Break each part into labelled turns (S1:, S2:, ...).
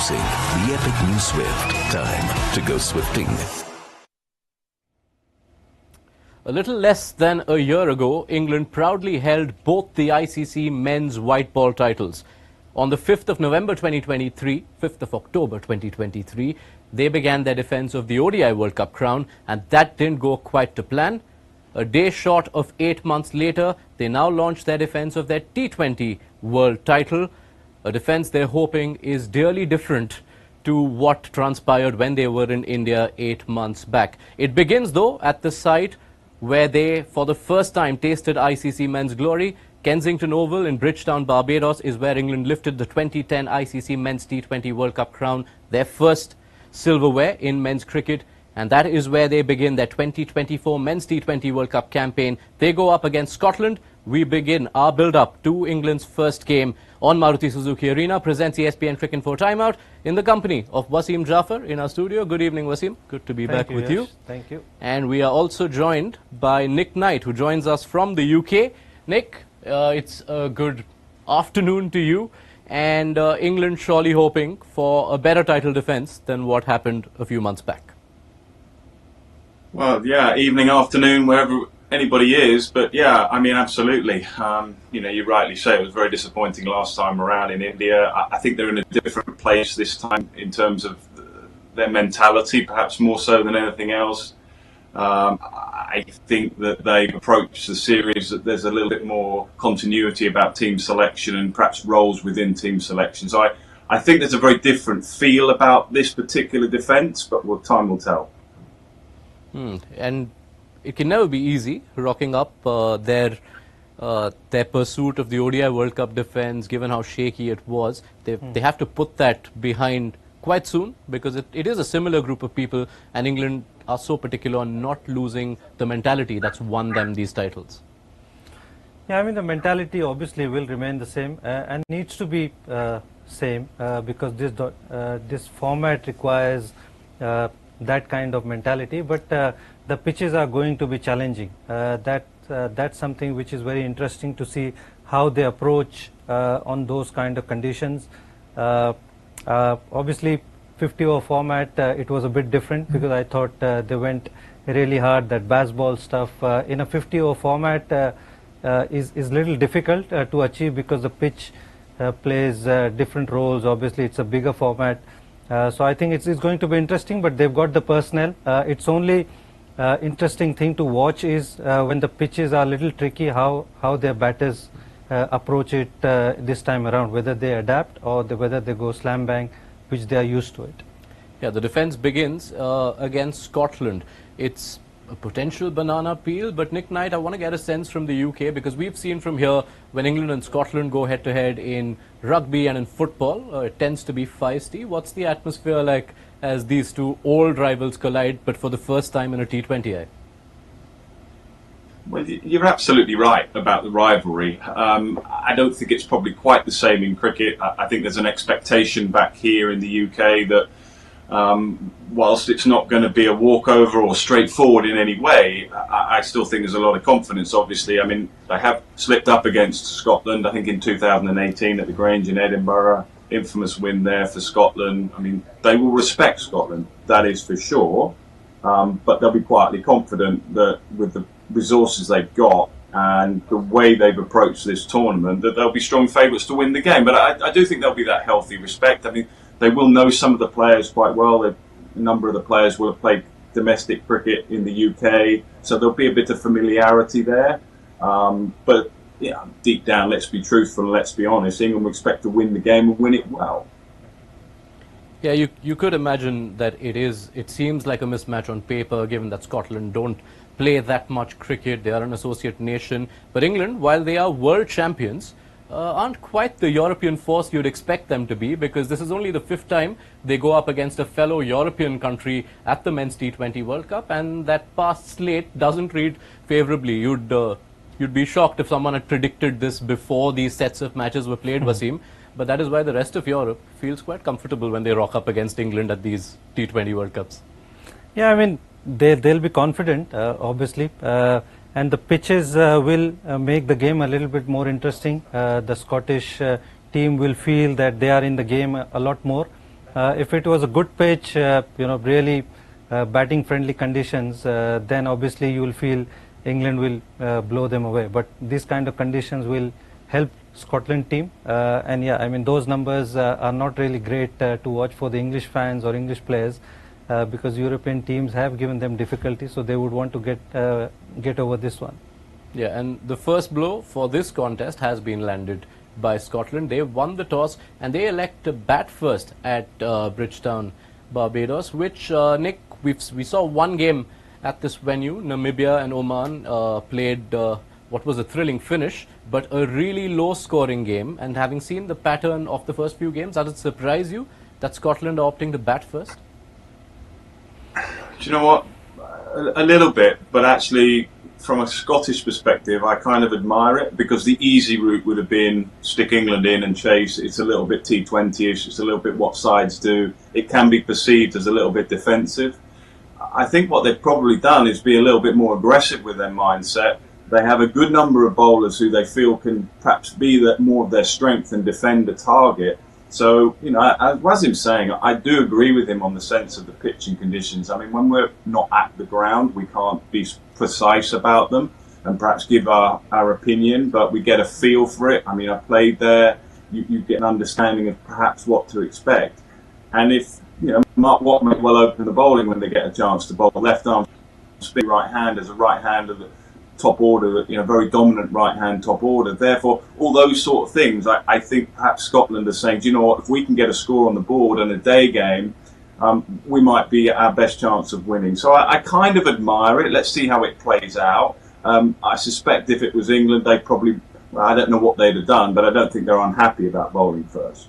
S1: Introducing the epic new Swift. Time to go swifting.
S2: A little less than a year ago, England proudly held both the ICC men's white ball titles. On the 5th of November 2023, 5th of October 2023, they began their defence of the ODI World Cup crown, and that didn't go quite to plan. A day short of 8 months later, they now launched their defence of their T20 world title, a defence they're hoping is dearly different to what transpired when they were in India 8 months back. It begins, though, at the site where they, for the first time, tasted ICC men's glory. Kensington Oval in Bridgetown, Barbados, is where England lifted the 2010 ICC Men's T20 World Cup crown, their first silverware in men's cricket, and that is where they begin their 2024 Men's T20 World Cup campaign. They go up against Scotland. We begin our build-up to England's first game on Maruti Suzuki Arena. Presents ESPN Cricket for Timeout in the company of Wasim Jaffer in our studio. Good evening, Wasim. Good to be back with you.
S3: Thank you.
S2: And we are also joined by Nick Knight, who joins us from the UK. Nick, it's a good afternoon to you, and England surely hoping for a better title defence than what happened a few months back.
S4: Well, yeah, evening, afternoon, wherever anybody is, but yeah, I mean, absolutely. You rightly say it was very disappointing last time around in India. I think they're in a different place this time in terms of their mentality, perhaps more so than anything else. I think that they've approached the series that there's a little bit more continuity about team selection and perhaps roles within team selection. So I think there's a very different feel about this particular defence, but time will tell.
S2: And it can never be easy rocking up their pursuit of the ODI World Cup defence, given how shaky it was. They have to put that behind quite soon, because it is a similar group of people, and England are so particular on not losing the mentality that's won them these titles.
S3: Yeah, I mean, the mentality obviously will remain the same and needs to be same because this format requires that kind of mentality, but the pitches are going to be challenging. That's something which is very interesting to see how they approach on those kind of conditions. Obviously 50-over format, it was a bit different because I thought they went really hard. That baseball stuff in a 50-over format is little difficult to achieve because the pitch plays different roles. Obviously it's a bigger format. So I think it's going to be interesting, but they've got the personnel. It's only interesting thing to watch is when the pitches are a little tricky, how their batters approach it this time around, whether they adapt or whether they go slam bang, which they are used to it.
S2: Yeah, the defence begins against Scotland. It's a potential banana peel, but Nick Knight, I want to get a sense from the UK, because we've seen from here when England and Scotland go head-to-head in rugby and in football, it tends to be feisty. What's the atmosphere like as these two old rivals collide, but for the first time in a T20?
S4: Well, you're absolutely right about the rivalry. I don't think it's probably quite the same in cricket. I think there's an expectation back here in the UK that whilst it's not going to be a walkover or straightforward in any way, I still think there's a lot of confidence, obviously. I mean, they have slipped up against Scotland, I think in 2018 at the Grange in Edinburgh. Infamous win there for Scotland. I mean, they will respect Scotland, that is for sure. But they'll be quietly confident that with the resources they've got and the way they've approached this tournament, that they'll be strong favourites to win the game. But I do think there'll be that healthy respect. I mean, they will know some of the players quite well. A number of the players will have played domestic cricket in the UK, so there'll be a bit of familiarity there. But yeah, deep down, let's be truthful and let's be honest, England will expect to win the game and win it well.
S2: Yeah, you could imagine that it seems like a mismatch on paper, given that Scotland don't play that much cricket. They are an associate nation. But England, while they are world champions, aren't quite the European force you'd expect them to be, because this is only the 5th time they go up against a fellow European country at the Men's T20 World Cup, and that past slate doesn't read favourably. You'd be shocked if someone had predicted this before these sets of matches were played, Wasim. But that is why the rest of Europe feels quite comfortable when they rock up against England at these T20 World Cups.
S3: Yeah, I mean, they'll be confident, obviously. And the pitches will make the game a little bit more interesting. The Scottish team will feel that they are in the game a lot more. If it was a good pitch, really batting friendly conditions, then obviously you will feel England will blow them away. But these kind of conditions will help Scotland team, and yeah, I mean those numbers are not really great to watch for the English fans or English players, because European teams have given them difficulty, so they would want to get over this one.
S2: Yeah, and the first blow for this contest has been landed by Scotland. They won the toss and they elect to bat first at Bridgetown, Barbados, which, Nick, we saw one game at this venue. Namibia and Oman played what was a thrilling finish, but a really low-scoring game. And having seen the pattern of the first few games, does it surprise you that Scotland are opting to bat first?
S4: Do you know what? A little bit, but actually, from a Scottish perspective, I kind of admire it, because the easy route would have been stick England in and chase. It's a little bit T20ish, it's a little bit what sides do. It can be perceived as a little bit defensive. I think what they've probably done is be a little bit more aggressive with their mindset. They have a good number of bowlers who they feel can perhaps be more of their strength and defend the target. So, as Wasim's saying, I do agree with him on the sense of the pitching conditions. I mean, when we're not at the ground, we can't be precise about them and perhaps give our opinion, but we get a feel for it. I mean, I played there. You get an understanding of perhaps what to expect. And if, Mark Watt may well open the bowling when they get a chance to bowl. Left arm spin, right hand as a right hander, the top order, very dominant right hand top order. Therefore, all those sort of things, I think perhaps Scotland are saying, do you know what, if we can get a score on the board in a day game, we might be at our best chance of winning. So I kind of admire it. Let's see how it plays out. I suspect if it was England, they probably, I don't know what they'd have done, but I don't think they're unhappy about bowling first.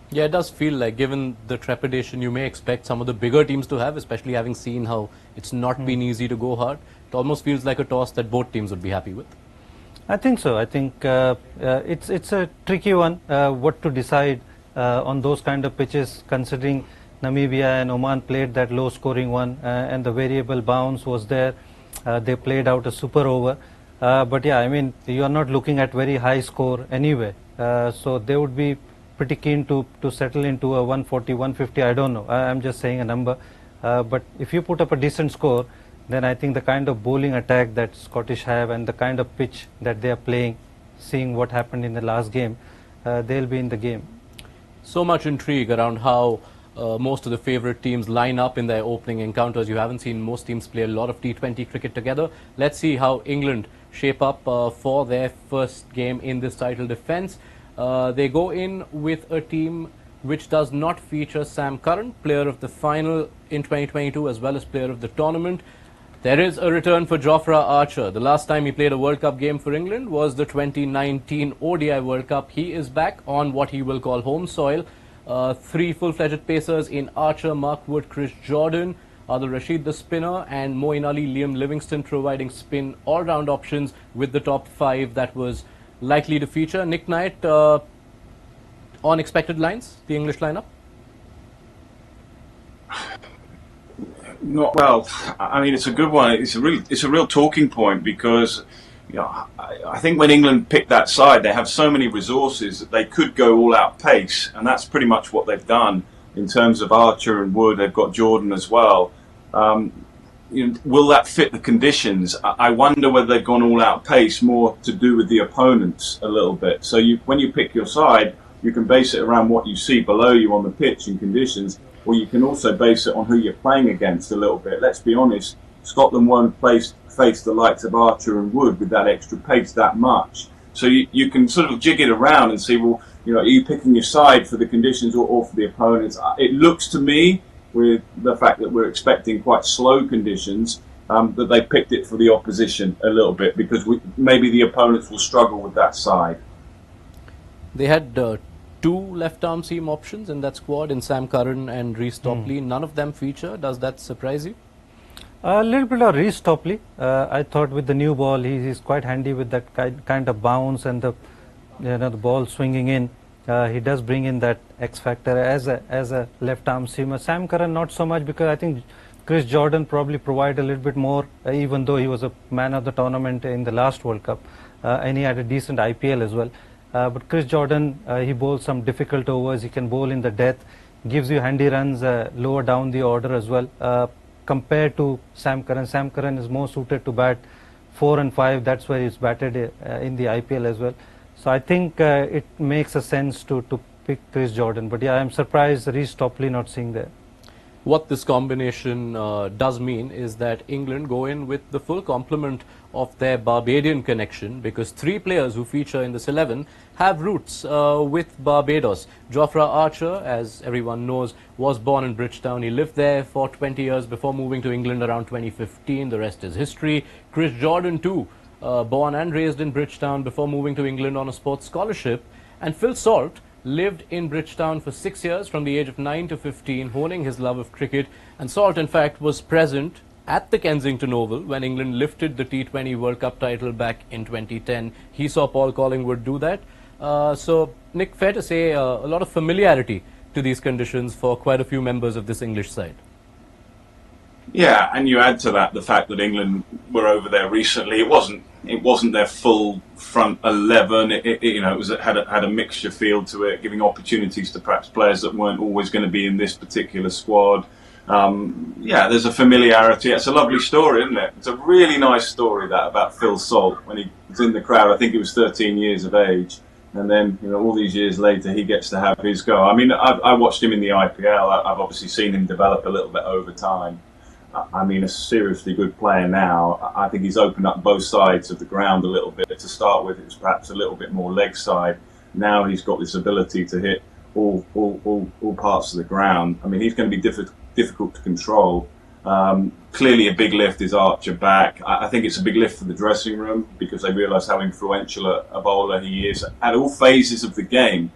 S2: Yeah, it does feel like, given the trepidation you may expect some of the bigger teams to have, especially having seen how it's not been easy to go hard, it almost feels like a toss that both teams would be happy with.
S3: I think so. I think it's a tricky one, what to decide on those kind of pitches, considering Namibia and Oman played that low-scoring one, and the variable bounce was there. They played out a super over. But yeah, I mean, you are not looking at very high score anyway. So they would be pretty keen to settle into a 140, 150, I don't know. I'm just saying a number. But if you put up a decent score, then I think the kind of bowling attack that Scottish have and the kind of pitch that they are playing, seeing what happened in the last game, they'll be in the game.
S2: So much intrigue around how most of the favourite teams line up in their opening encounters. You haven't seen most teams play a lot of T20 cricket together. Let's see how England shape up for their first game in this title defence. They go in with a team which does not feature Sam Curran, player of the final in 2022 as well as player of the tournament. There is a return for Jofra Archer. The last time he played a World Cup game for England was the 2019 ODI World Cup. He is back on what he will call home soil. Three full-fledged pacers in Archer, Mark Wood, Chris Jordan, Adil Rashid the spinner, and Moeen Ali, Liam Livingston providing spin all-round options with the top five that was likely to feature. Nick Knight, on expected lines, the English lineup?
S4: Not well. I mean, it's a good one. It's a real talking point, because I think when England picked that side, they have so many resources that they could go all out pace, and that's pretty much what they've done in terms of Archer and Wood. They've got Jordan as well. Will that fit the conditions? I wonder whether they've gone all out pace more to do with the opponents a little bit. So when you pick your side, you can base it around what you see below you on the pitch and conditions, or you can also base it on who you're playing against a little bit. Let's be honest, Scotland won't face the likes of Archer and Wood with that extra pace that much. So you can sort of jig it around and see, well, are you picking your side for the conditions or for the opponents? It looks to me, with the fact that we're expecting quite slow conditions, that they picked it for the opposition a little bit, because maybe the opponents will struggle with that side.
S2: They had two left-arm seam options in that squad, in Sam Curran and Reece Topley. None of them feature. Does that surprise you?
S3: A little bit of Reece Topley. I thought with the new ball, he's quite handy with that kind of bounce and the ball swinging in. He does bring in that X factor as a left-arm seamer. Sam Curran not so much, because I think Chris Jordan probably provide a little bit more, even though he was a man of the tournament in the last World Cup, and he had a decent IPL as well. But Chris Jordan, he bowls some difficult overs. He can bowl in the death. gives you handy runs lower down the order as well. Compared to Sam Curran is more suited to bat 4 and 5. That's where he's batted in the IPL as well. So I think it makes a sense to pick Chris Jordan. But yeah, I'm surprised Reece Topley not seeing there.
S2: What this combination does mean is that England go in with the full complement of their Barbadian connection, because 3 players who feature in this 11 have roots with Barbados. Jofra Archer, as everyone knows, was born in Bridgetown. He lived there for 20 years before moving to England around 2015. The rest is history. Chris Jordan too, born and raised in Bridgetown before moving to England on a sports scholarship. And Phil Salt lived in Bridgetown for 6 years, from the age of 9 to 15, honing his love of cricket. And Salt, in fact, was present at the Kensington Oval when England lifted the T20 World Cup title back in 2010. He saw Paul Collingwood do that. So, Nick, fair to say a lot of familiarity to these conditions for quite a few members of this English side.
S4: Yeah, and you add to that the fact that England were over there recently. It wasn't their full front 11. It had a mixture feel to it, giving opportunities to perhaps players that weren't always going to be in this particular squad. Yeah, there's a familiarity. It's a lovely story, isn't it? It's a really nice story, that, about Phil Salt when he was in the crowd. I think he was 13 years of age, and then all these years later he gets to have his go. I mean, I watched him in the IPL. I've obviously seen him develop a little bit over time. I mean, a seriously good player now. I think he's opened up both sides of the ground a little bit. To start with, it was perhaps a little bit more leg side. Now he's got this ability to hit all parts of the ground. I mean, he's going to be difficult to control. Clearly a big lift is Archer back. I think it's a big lift for the dressing room, because they realise how influential a bowler he is at all phases of the game.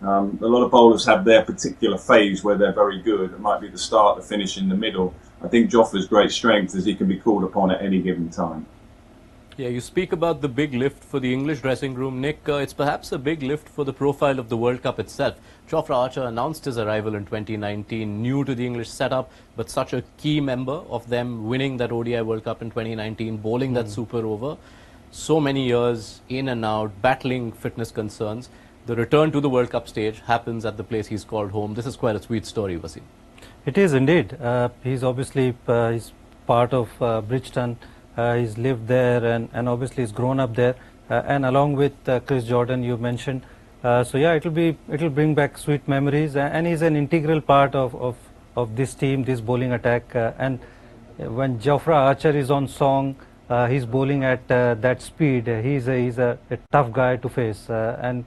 S4: A lot of bowlers have their particular phase where they're very good. It might be the start, the finish, in the middle. I think Jofra's great strength is he can be called upon at any given time.
S2: Yeah, you speak about the big lift for the English dressing room, Nick. It's perhaps a big lift for the profile of the World Cup itself. Jofra Archer announced his arrival in 2019, new to the English setup, but such a key member of them winning that ODI World Cup in 2019, bowling that super over. So many years in and out, battling fitness concerns. The return to the World Cup stage happens at the place he's called home. This is quite a sweet story, Wasim.
S3: It is indeed. He's obviously he's part of Bridgetown. He's lived there and obviously he's grown up there. And along with Chris Jordan, you mentioned. So yeah, it'll bring back sweet memories. And he's an integral part of this team, this bowling attack. And when Jofra Archer is on song, he's bowling at that speed. He's a tough guy to face. And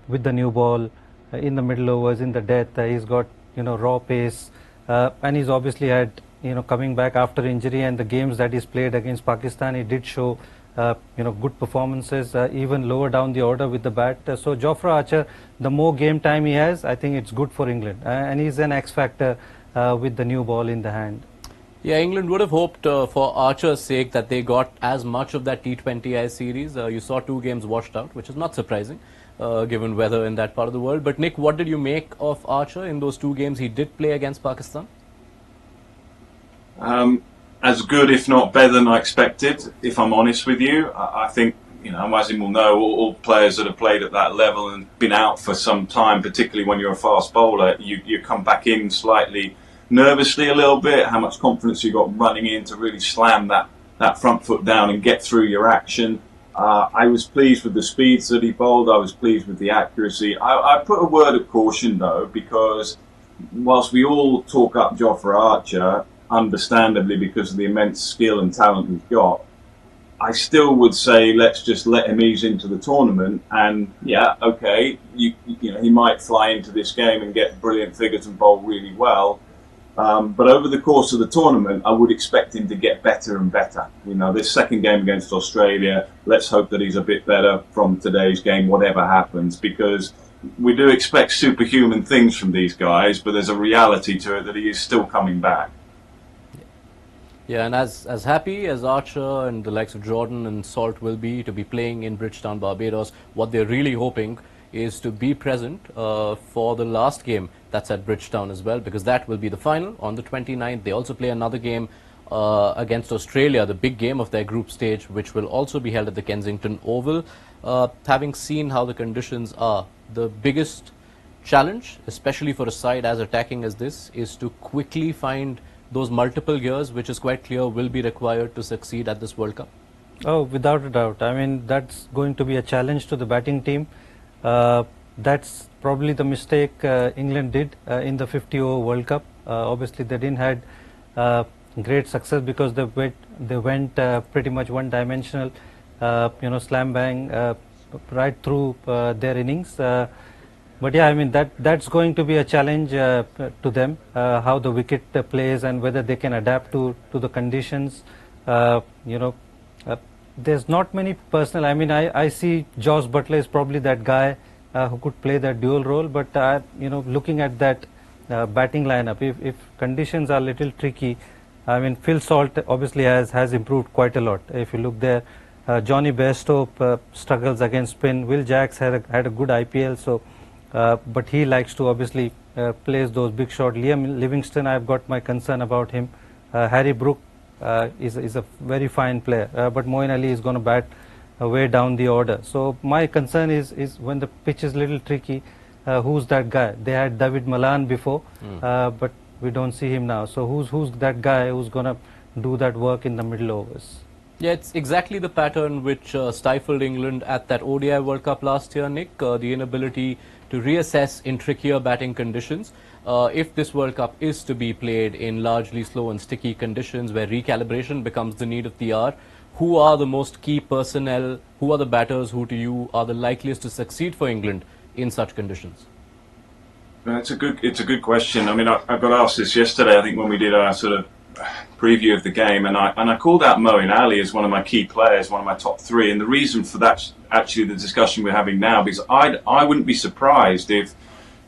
S3: with the new ball in the middle overs, in the death, he's got raw pace, and he's obviously had coming back after injury, and the games that he's played against Pakistan, he did show good performances, even lower down the order with the bat. So Jofra Archer, the more game time he has, I think it's good for England, and he's an X factor with the new ball in the hand.
S2: Yeah, England would have hoped for Archer's sake that they got as much of that T20I series. You saw 2 games washed out, which is not surprising. Given weather in that part of the world. But Nick, what did you make of Archer in those 2 games he did play against Pakistan?
S4: As good, if not better than I expected, if I'm honest with you. I think, Wasim will know, all players that have played at that level and been out for some time, particularly when you're a fast bowler, you come back in slightly nervously a little bit, how much confidence you got running in to really slam that front foot down and get through your action. I was pleased with the speeds that he bowled. I was pleased with the accuracy. I put a word of caution, though, because whilst we all talk up Jofra Archer, understandably because of the immense skill and talent he's got, I still would say let's just let him ease into the tournament. And yeah, okay, he might fly into this game and get brilliant figures and bowl really well. But over the course of the tournament, I would expect him to get better and better. This second game against Australia, let's hope that he's a bit better from today's game, whatever happens, because we do expect superhuman things from these guys, but there's a reality to it that he is still coming back.
S2: Yeah, and as happy as Archer and the likes of Jordan and Salt will be to be playing in Bridgetown, Barbados, what they're really hoping is to be present for the last game that's at Bridgetown as well, because that will be the final on the 29th. They also play another game against Australia, the big game of their group stage, which will also be held at the Kensington Oval. Having seen how the conditions are, the biggest challenge, especially for a side as attacking as this, is to quickly find those multiple gears, which is quite clear will be required to succeed at this World Cup?
S3: Oh, without a doubt. I mean, that's going to be a challenge to the batting team. That's probably the mistake England did in the 50-over World Cup. Obviously, they didn't had great success because they went pretty much one-dimensional, slam bang right through their innings. But yeah, I mean that's going to be a challenge to them, how the wicket plays and whether they can adapt to the conditions. There's not many personal. I mean, I see Josh Butler is probably that guy who could play that dual role. But looking at that batting lineup, if conditions are a little tricky, I mean, Phil Salt obviously has improved quite a lot. If you look there, Johnny Bairstow struggles against spin. Will Jacks had a good IPL, so but he likes to obviously plays those big shots. Liam Livingston, I've got my concern about him. Harry Brook is a very fine player, but Moeen Ali is going to bat way down the order. So my concern is when the pitch is a little tricky, who's that guy? They had David Malan before, but we don't see him now. So who's that guy who's going to do that work in the middle overs?
S2: Yeah, it's exactly the pattern which stifled England at that ODI World Cup last year, Nick. The inability to reassess in trickier batting conditions. If this World Cup is to be played in largely slow and sticky conditions where recalibration becomes the need of the hour, who are the most key personnel, who are the batters who to you are the likeliest to succeed for England in such conditions?
S4: It's a good question. I mean, I got asked this yesterday, I think, when we did our sort of preview of the game, and I called out Moeen Ali as one of my key players, one of my top three, and the reason for that's actually the discussion we're having now, because I wouldn't be surprised if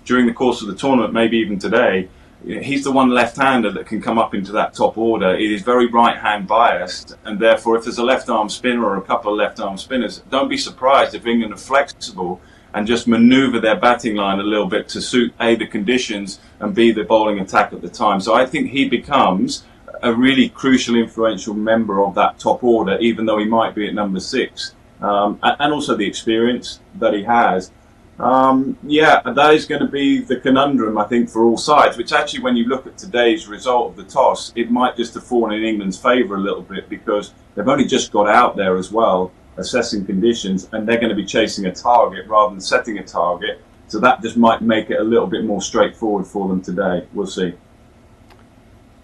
S4: during the course of the tournament, maybe even today, he's the one left-hander that can come up into that top order. It is very right-hand biased, and therefore if there's a left-arm spinner or a couple of left-arm spinners, don't be surprised if England are flexible and just manoeuvre their batting line a little bit to suit A, the conditions, and B, the bowling attack at the time. So I think he becomes a really crucial, influential member of that top order, even though he might be at number 6. And also the experience that he has. That is going to be the conundrum, I think, for all sides, which actually, when you look at today's result of the toss, it might just have fallen in England's favour a little bit, because they've only just got out there as well, assessing conditions, and they're going to be chasing a target rather than setting a target. So that just might make it a little bit more straightforward for them today. We'll see.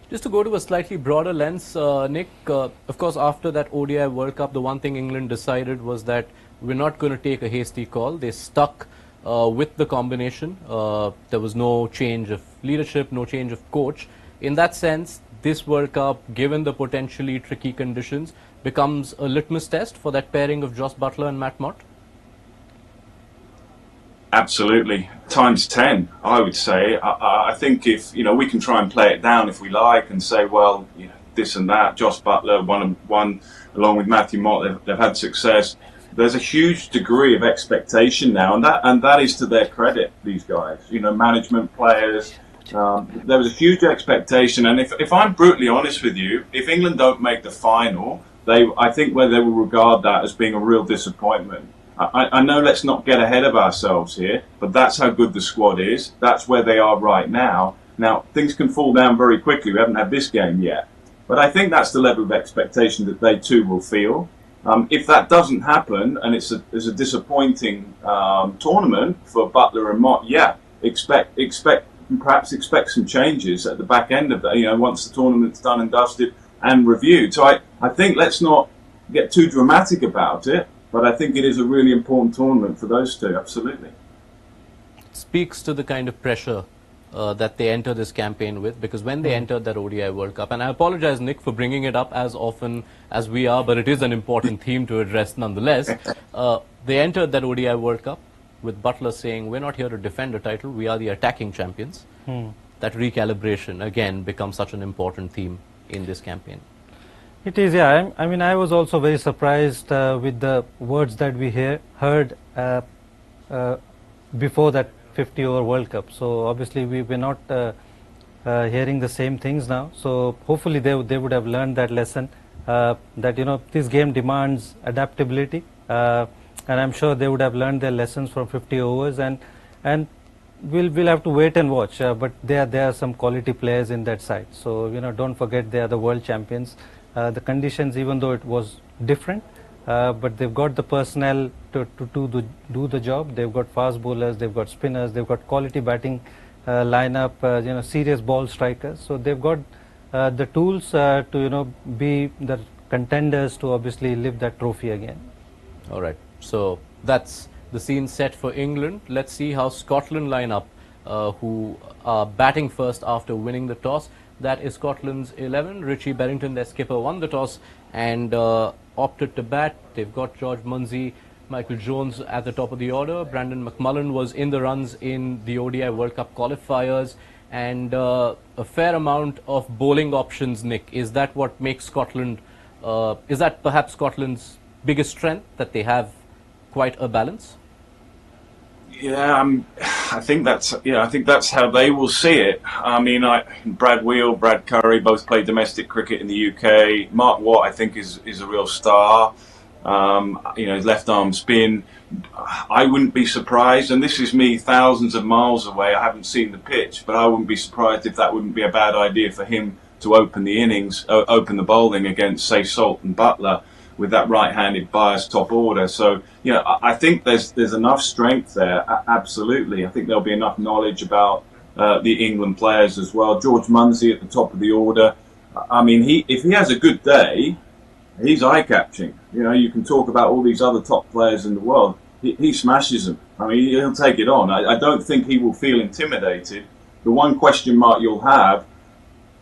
S2: Just to go to a slightly broader lens, Nick, of course, after that ODI World Cup, the one thing England decided was that we're not going to take a hasty call. They stuck with the combination. There was no change of leadership, no change of coach. In that sense, this World Cup, given the potentially tricky conditions, becomes a litmus test for that pairing of Josh Butler and Matt Mott?
S4: Absolutely. Times 10, I would say. I think if, we can try and play it down if we like and say, well, this and that, Josh Butler, one along with Matthew Mott, they've had success. There's a huge degree of expectation now, and that is to their credit, these guys. Management, players. There was a huge expectation, and if I'm brutally honest with you, if England don't make the final, I think they will regard that as being a real disappointment. I know let's not get ahead of ourselves here, but that's how good the squad is. That's where they are right now. Now, things can fall down very quickly. We haven't had this game yet. But I think that's the level of expectation that they too will feel. If that doesn't happen, and it's a disappointing tournament for Butler and Mott, perhaps expect some changes at the back end of that, once the tournament's done and dusted and reviewed. So I think let's not get too dramatic about it, but I think it is a really important tournament for those two, absolutely.
S2: It speaks to the kind of pressure that they enter this campaign with, because when they entered that ODI World Cup, and I apologize, Nick, for bringing it up as often as we are, but it is an important theme to address nonetheless. They entered that ODI World Cup with Butler saying, we're not here to defend a title, we are the attacking champions. That recalibration, again, becomes such an important theme in this campaign.
S3: It is, yeah. I mean, I was also very surprised with the words that we heard before that 50-over World Cup. So obviously we're not hearing the same things now. So hopefully they would have learned that lesson, that this game demands adaptability, and I'm sure they would have learned their lessons from 50 overs. And we'll have to wait and watch. But there are some quality players in that side. So don't forget they are the world champions. The conditions, even though it was different, but they've got the personnel to do the job. They've got fast bowlers, they've got spinners, they've got quality batting lineup. Serious ball strikers. So they've got the tools to be the contenders to obviously lift that trophy again.
S2: All right. So that's the scene set for England. Let's see how Scotland line up, who are batting first after winning the toss. That is Scotland's 11. Richie Berrington, their skipper, won the toss and opted to bat. They've got George Munsey, Michael Jones at the top of the order. Brandon McMullen was in the runs in the ODI World Cup qualifiers, and a fair amount of bowling options, Nick. Is that what makes Scotland, is that perhaps Scotland's biggest strength, that they have quite a balance?
S4: Yeah, I think that's how they will see it. I mean, Brad Wheel, Brad Curry both play domestic cricket in the UK. Mark Watt, I think, is a real star. His left arm spin. I wouldn't be surprised, and this is me thousands of miles away. I haven't seen the pitch, but I wouldn't be surprised if that wouldn't be a bad idea for him to open the innings, open the bowling against, say, Salt and Butler, with that right-handed bias top order. So, I think there's enough strength there, absolutely. I think there'll be enough knowledge about the England players as well. George Munsey at the top of the order. I mean, if he has a good day, he's eye-catching. You can talk about all these other top players in the world. He smashes them. I mean, he'll take it on. I don't think he will feel intimidated. The one question mark you'll have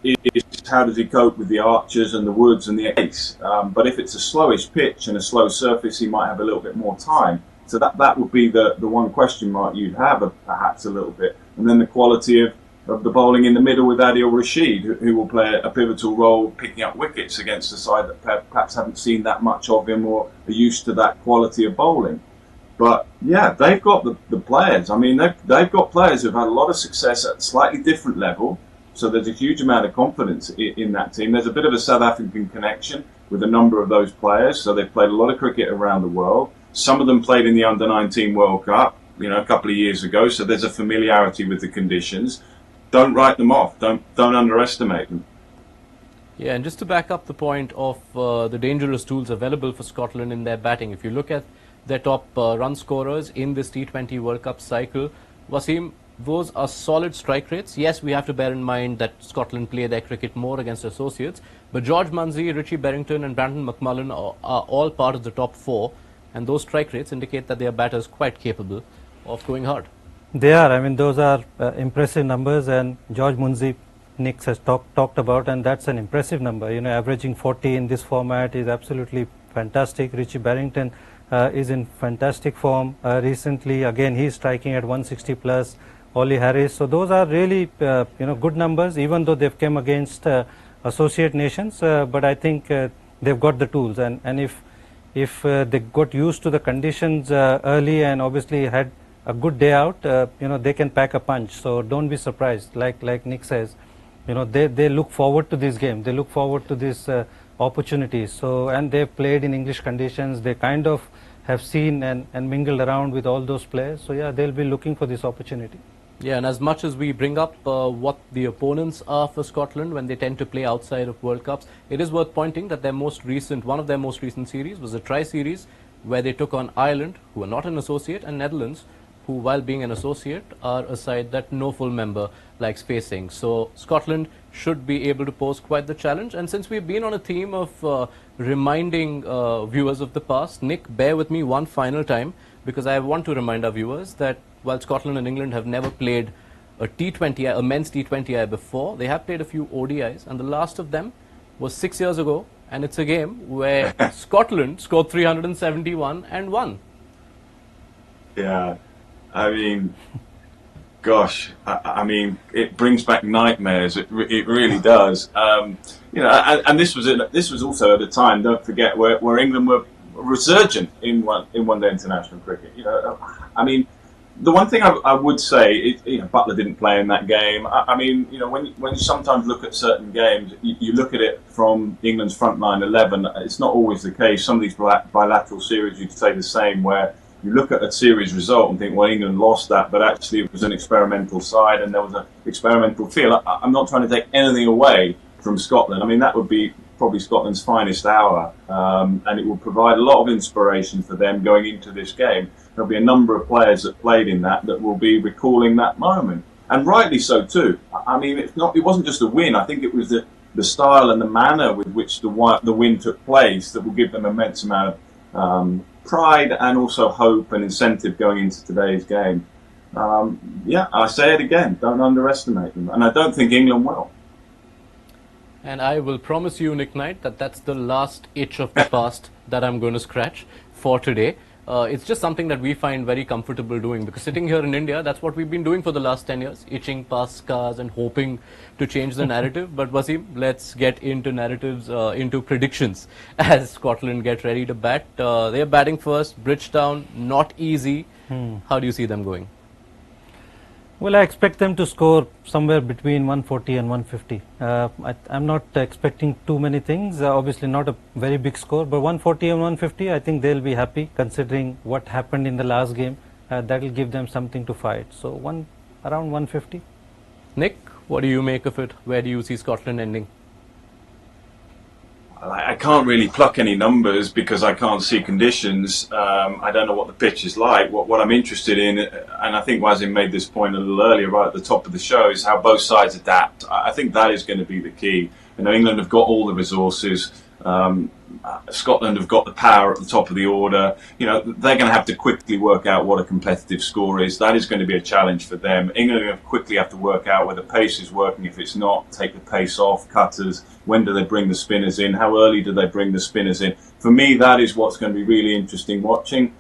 S4: is how does he cope with the Archers and the Woods and the Ace. But if it's a slowish pitch and a slow surface, he might have a little bit more time. So that would be the one question mark you'd have, perhaps a little bit. And then the quality of the bowling in the middle with Adil Rashid, who will play a pivotal role picking up wickets against a side that perhaps haven't seen that much of him or are used to that quality of bowling. But yeah, they've got the players. I mean, they've got players who've had a lot of success at a slightly different level. So there's a huge amount of confidence in that team. There's a bit of a South African connection with a number of those players. So they've played a lot of cricket around the world. Some of them played in the Under-19 World Cup, a couple of years ago. So there's a familiarity with the conditions. Don't write them off. Don't underestimate them.
S2: Yeah, and just to back up the point of the dangerous tools available for Scotland in their batting, if you look at their top run scorers in this T20 World Cup cycle, Wasim, those are solid strike rates. Yes, we have to bear in mind that Scotland play their cricket more against associates, but George Munsey, Richie Berrington and Brandon McMullen are all part of the top four, and those strike rates indicate that they are batters quite capable of going hard.
S3: They are. I mean, those are impressive numbers, and George Munsey, Nick has talked about, and that's an impressive number. Averaging 40 in this format is absolutely fantastic. Richie Berrington is in fantastic form recently. Again, he's striking at 160 plus. Ollie Harris. So those are really good numbers, even though they've come against associate nations. But I think they've got the tools, and if they got used to the conditions early and obviously had a good day out, they can pack a punch. So don't be surprised. Like Nick says, they look forward to this game. They look forward to this opportunity. So, and they've played in English conditions. They kind of have seen and mingled around with all those players. So yeah, they'll be looking for this opportunity.
S2: Yeah, and as much as we bring up what the opponents are for Scotland when they tend to play outside of World Cups, it is worth pointing that one of their most recent series was a tri-series where they took on Ireland, who are not an associate, and Netherlands, who, while being an associate, are a side that no full member likes facing. So Scotland should be able to pose quite the challenge. And since we've been on a theme of reminding viewers of the past, Nick, bear with me one final time, because I want to remind our viewers that while Scotland and England have never played a T20, a men's T20I before, they have played a few ODIs, and the last of them was 6 years ago, and it's a game where Scotland scored 371 and won.
S4: Yeah, I mean, gosh, I mean, it brings back nightmares. It really does. And this was also at a time, don't forget, where England were resurgent in one-day international cricket. I mean, the one thing I would say is, Butler didn't play in that game. I mean, when you sometimes look at certain games, you look at it from England's frontline 11. It's not always the case. Some of these bilateral series, you'd say the same, where you look at a series result and think, well, England lost that, but actually it was an experimental side and there was an experimental feel. I'm not trying to take anything away from Scotland. I mean, that would be probably Scotland's finest hour, and it will provide a lot of inspiration for them going into this game. There'll be a number of players that played in that will be recalling that moment, and rightly so too. I mean, it wasn't just a win. I think it was the style and the manner with which the win took place that will give them immense amount of pride and also hope and incentive going into today's game. Yeah, I say it again, don't underestimate them, and I don't think England will.
S2: And I will promise you, Nick Knight, that that's the last itch of the past that I'm going to scratch for today. It's just something that we find very comfortable doing, because sitting here in India, that's what we've been doing for the last 10 years, itching past scars and hoping to change the narrative. But Wasim, let's get into narratives, into predictions as Scotland get ready to bat. They're batting first, Bridgetown, not easy. How do you see them going?
S3: Well, I expect them to score somewhere between 140 and 150. I'm not expecting too many things. Obviously not a very big score, but 140 and 150, I think they'll be happy considering what happened in the last game. That will give them something to fight. So around 150.
S2: Nick, what do you make of it? Where do you see Scotland ending?
S4: I can't really pluck any numbers because I can't see conditions. I don't know what the pitch is like. What I'm interested in, and I think Wasim made this point a little earlier, right at the top of the show, is how both sides adapt. I think that is going to be the key. You know, England have got all the resources. Scotland have got the power at the top of the order. You know, they're going to have to quickly work out what a competitive score is. That is going to be a challenge for them. England are going to quickly have to work out whether pace is working. If it's not, take the pace off, cutters. When do they bring the spinners in? How early do they bring the spinners in? For me, that is what's going to be really interesting watching.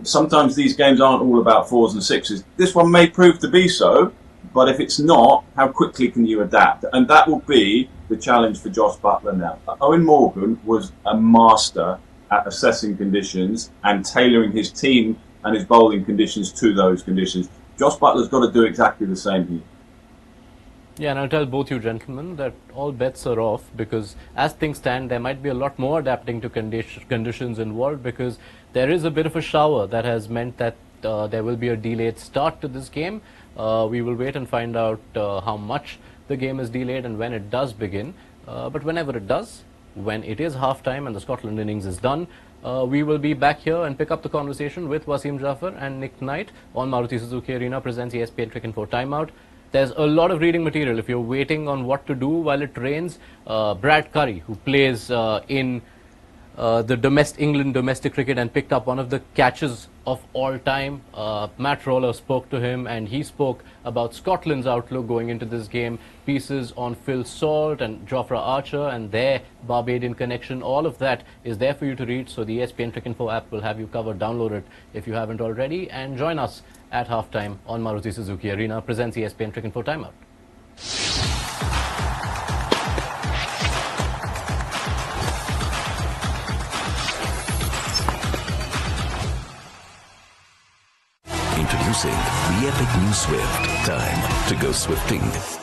S4: Sometimes these games aren't all about fours and sixes. This one may prove to be so, but if it's not, how quickly can you adapt? And that will be the challenge for Josh Buttler now. Owen Morgan was a master at assessing conditions and tailoring his team and his bowling conditions to those conditions. Josh Buttler's got to do exactly the same here.
S2: Yeah, and I'll tell both you gentlemen that all bets are off, because as things stand, there might be a lot more adapting to conditions involved, because there is a bit of a shower that has meant that there will be a delayed start to this game. We will wait and find out how much the game is delayed and when it does begin. But whenever it does, when it is half-time and the Scotland innings is done, we will be back here and pick up the conversation with Wasim Jaffer and Nick Knight on Maruti Suzuki Arena presents ESPN Cricket for Timeout. There's a lot of reading material if you're waiting on what to do while it rains. Brad Curry, who plays in the England domestic cricket and picked up one of the catches of all time. Matt Roller spoke to him, and he spoke about Scotland's outlook going into this game. Pieces on Phil Salt and Jofra Archer and their Barbadian connection. All of that is there for you to read. So the ESPN Cricket app will have you covered. Download it if you haven't already, and join us at halftime on Maruti Suzuki Arena presents ESPN Cricket for Timeout.
S1: Introducing the epic new Swift. Time to go swifting.